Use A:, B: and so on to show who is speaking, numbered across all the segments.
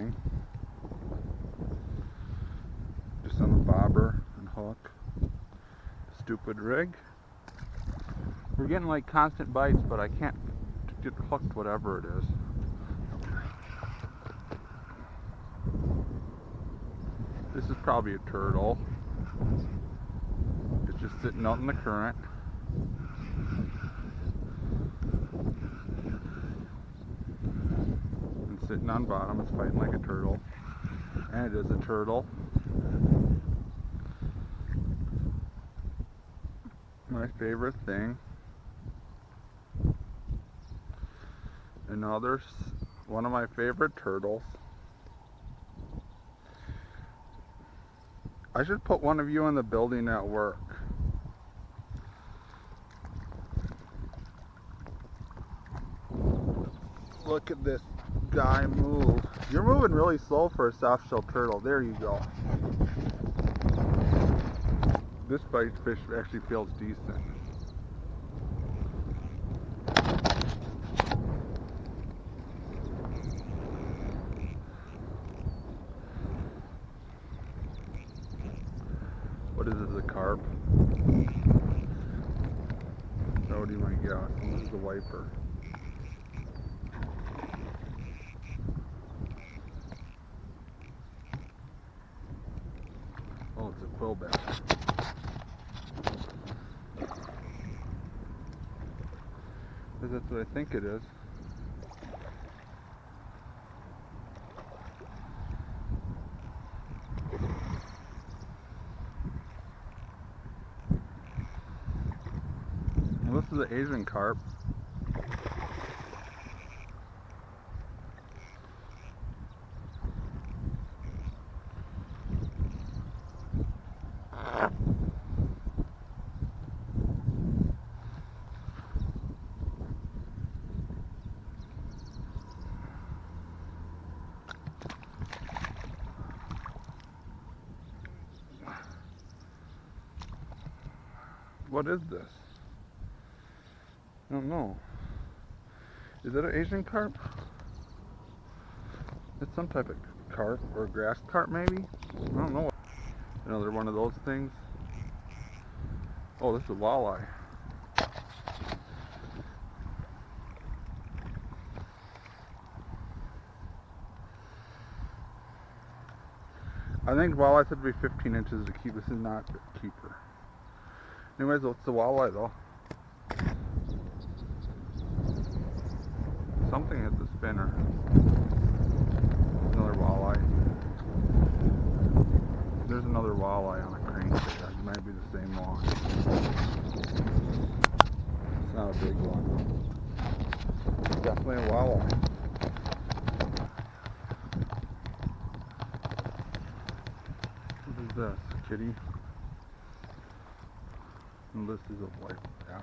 A: thing. Just on a bobber and hook. Stupid rig. We're getting like constant bites, but I can't get hooked whatever it is. This is probably a turtle. It's just sitting out in the current. And sitting on bottom, it's fighting like a turtle. And it is a turtle. My favorite thing. Another one of my favorite turtles. I should put one of you in the building at work. Look at this guy move. You're moving really slow for a soft-shell turtle. There you go. This bite fish actually feels decent. What is this, a carp? Oh, do my gosh, this is a wiper. Oh, it's a quillback. That's what I think it is. Well, this is an Asian carp. What is this? I don't know. Is it an Asian carp? It's some type of carp or grass carp maybe? I don't know. Another one of those things. Oh, this is a walleye. I think walleye said to be 15 inches to keep. This is not a keeper. Anyways, what's the walleye though? Something hit the spinner. Another walleye. There's another walleye on a crankbait. That might be the same one. It's not a big one. It's definitely a walleye. What is this? Kitty? And this is a white bass.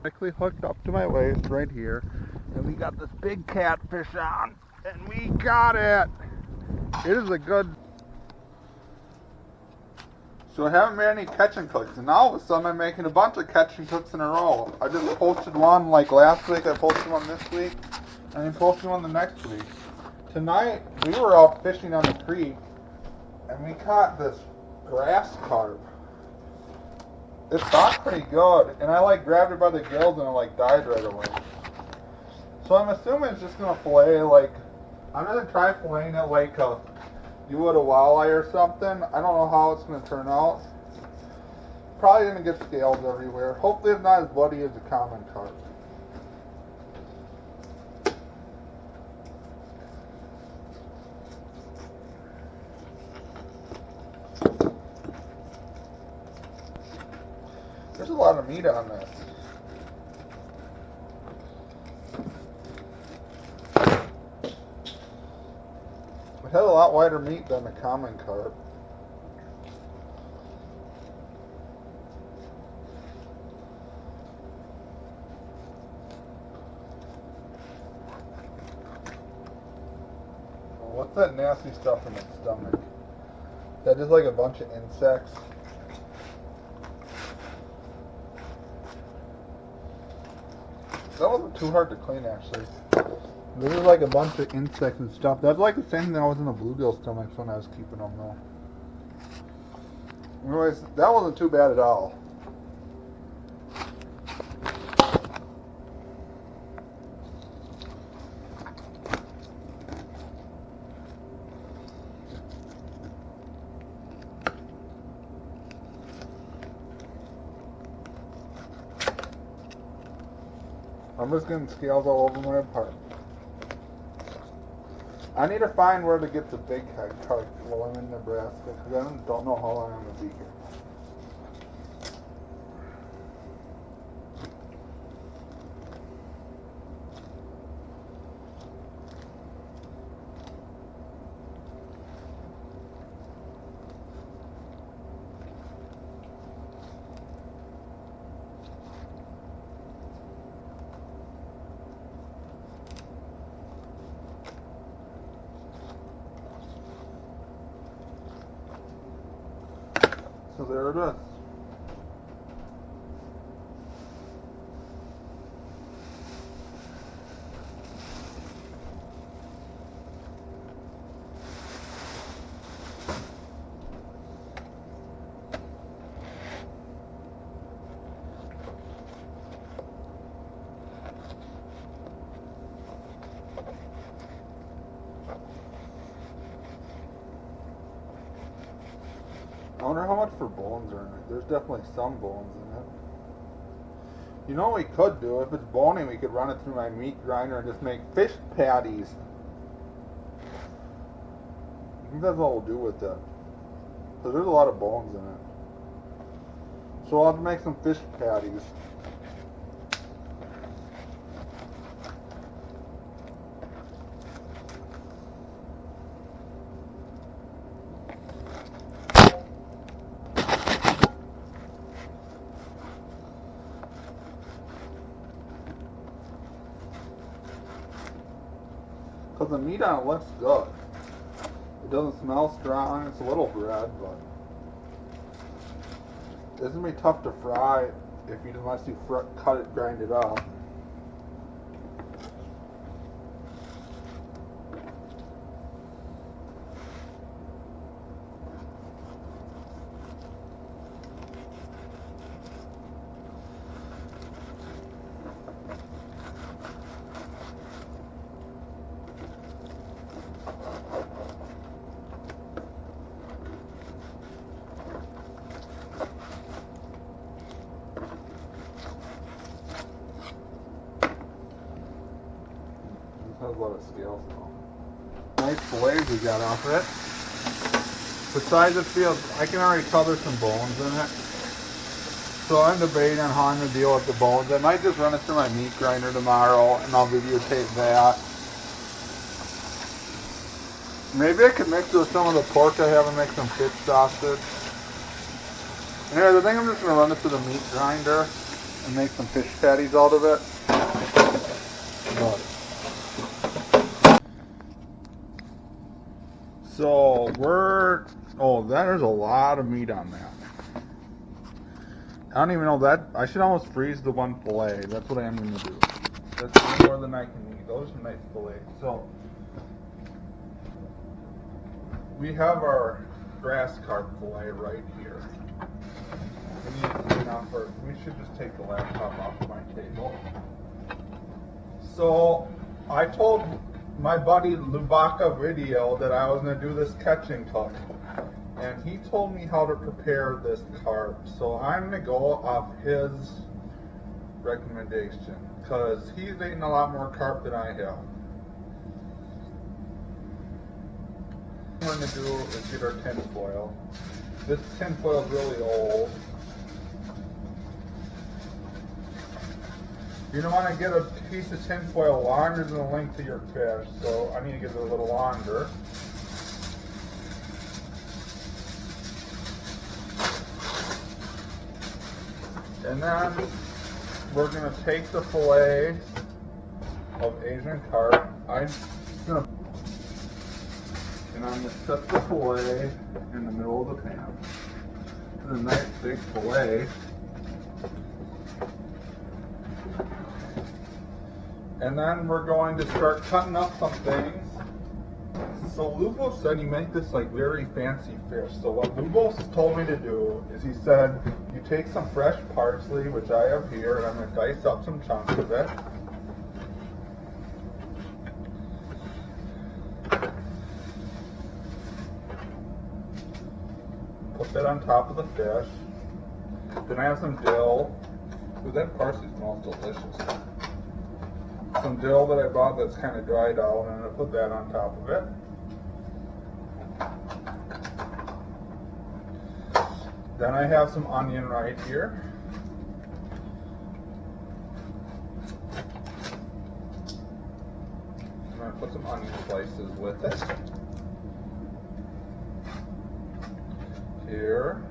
A: Quickly hooked up to my waist right here, and we got this big catfish on, and we got it. It is a good. So I haven't made any catch and cooks, and now all of a sudden I'm making a bunch of catch and cooks in a row. I just posted one like last week, I posted one this week, and I posted one the next week. Tonight we were out fishing on the creek, and we caught this grass carp. It fought pretty good, and I like grabbed it by the gills and it like died right away. So I'm assuming it's just gonna fillet like, I'm gonna try filleting it like you would a walleye or something. I don't know how it's gonna turn out. Probably gonna get scales everywhere. Hopefully it's not as bloody as a common carp. There's a lot of meat on this. It had a lot wider meat than the common carp. What's that nasty stuff in its stomach? Is that just like a bunch of insects? That wasn't too hard to clean, actually. This is like a bunch of insects and stuff. That's like the same thing that was in the bluegill stomachs when I was keeping them, though. Anyways, that wasn't too bad at all. I'm just getting scales all over my apartment. I need to find where to get the big head carp while I'm in Nebraska, because I don't know how long I'm going to be here. So there it is. I wonder how much for bones are in it. There's definitely some bones in it. You know what we could do? If it's bony, we could run it through my meat grinder and just make fish patties. I think that's what we'll do with it. Because there's a lot of bones in it. So I'll have to make some fish patties. Because the meat on it looks good. It doesn't smell strong. It's a little red, but it's going to be tough to fry unless you cut it, grind it up. Has a lot of scales though. Nice fillets we got off it. Besides the field, I can already tell there's some bones in it. So I'm debating on how I'm going to deal with the bones. I might just run it through my meat grinder tomorrow and I'll videotape that. Maybe I could mix it with some of the pork I have and make some fish sausage. Anyways, I think I'm just going to run it through the meat grinder and make some fish patties out of it. So there's a lot of meat on that. I don't even know that. I should almost freeze the one fillet. That's what I am going to do. That's more than I can eat. Those are nice fillets. So we have our grass carp fillet right here. We need to clean off we should just take the laptop off of my table. So I told my buddy Lubaka Video that I was going to do this catching hook, and he told me how to prepare this carp, so I'm going to go off his recommendation because he's eaten a lot more carp than I have. What we're going to do is get our tin foil. This tin foil is really old. You don't want to get a piece of tin foil longer than the length of your fish, so I need to get it a little longer. And then we're going to take the fillet of Asian carp. I'm going to And I'm going to set the fillet in the middle of the pan. This is a nice big fillet. And then we're going to start cutting up some things. So Lubo said you make this like very fancy fish. So what Lubo told me to do is he said you take some fresh parsley, which I have here, and I'm going to dice up some chunks of it. Put that on top of the fish. Then I have some dill. Ooh, that parsley smells delicious. Some dill that I bought that's kind of dried out, and I'm going to put that on top of it. Then I have some onion right here. I'm going to put some onion slices with it. Here.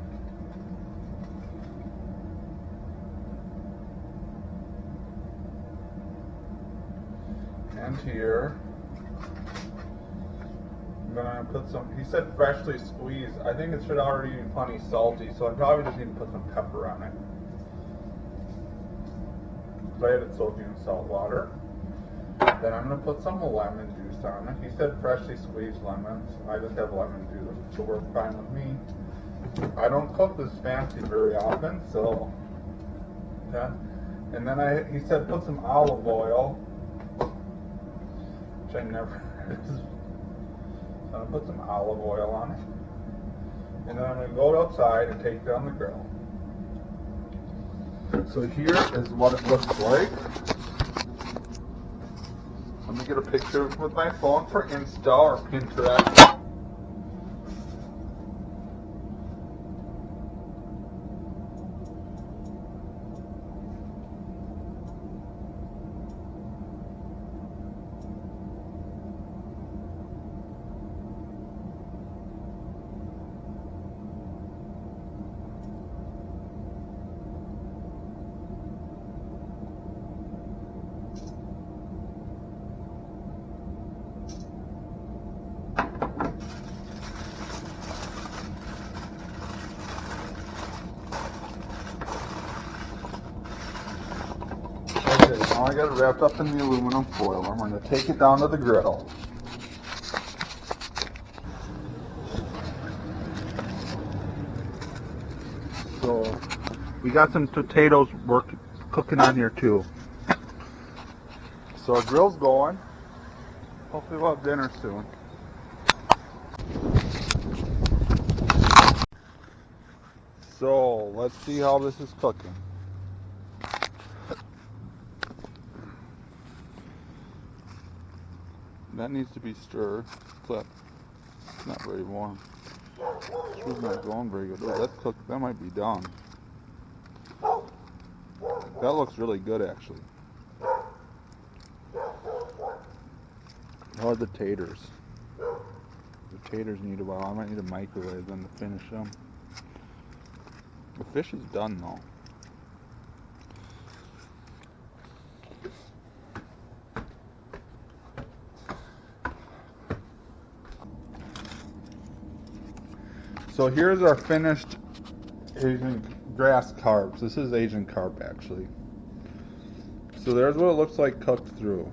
A: And here. I'm going to put some, he said freshly squeezed. I think it should already be plenty salty, so I probably just need to put some pepper on it. So I had it soaking in salt water. Then I'm going to put some lemon juice on it. He said freshly squeezed lemons. I just have lemon juice to work fine with me. I don't cook this fancy very often, so yeah. And then he said put some olive oil, which I never. So I'm gonna put some olive oil on it, and then I'm gonna go outside and take it on the grill. So here is what it looks like. Let me get a picture with my phone for Insta or Pinterest. Now I got it wrapped up in the aluminum foil. I'm going to take it down to the griddle. So we got some potatoes cooking on here too. So our grill's going. Hopefully we'll have dinner soon. So let's see how this is cooking. That needs to be stirred. It's not very warm. It's not going very good. Oh, that's cooked. That might be done. That looks really good, actually. How are the taters? The taters need a while. I might need a microwave them to finish them. The fish is done, though. So here's our finished Asian grass carps. This is Asian carp, actually. So there's what it looks like cooked through.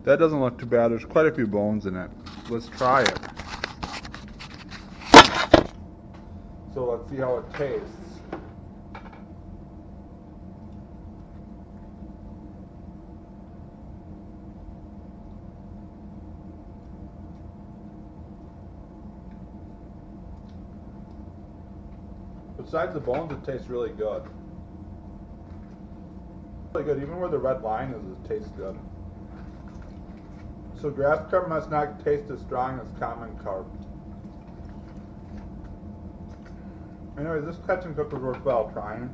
A: That doesn't look too bad. There's quite a few bones in it. Let's try it. So let's see how it tastes. Besides the bones, it tastes really good. Really good. Even where the red line is, it tastes good. So grass carp must not taste as strong as common carp. Anyways, this catch and cook was worthwhile trying.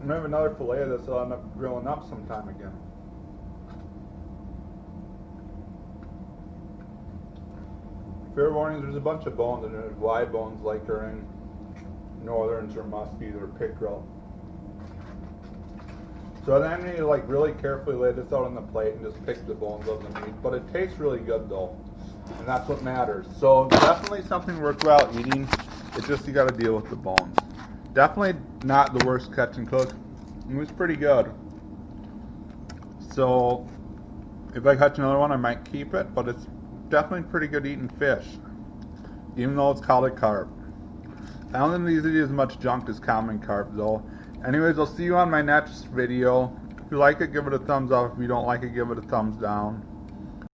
A: And we have another fillet of this I'll end up grilling up sometime again. Fair warning, there's a bunch of bones in it. Wide bones like are in Northerns or Muskies or Pickerel. So then you like really carefully lay this out on the plate and just pick the bones of the meat. But it tastes really good though, and that's what matters. So definitely something worthwhile eating. It's just you got to deal with the bones. Definitely not the worst catch and cook. It was pretty good. So if I catch another one, I might keep it, but it's definitely pretty good eating fish, even though it's called a carp. I don't think these eat as much junk as common carp though. Anyways, I'll see you on my next video. If you like it, give it a thumbs up. If you don't like it, give it a thumbs down.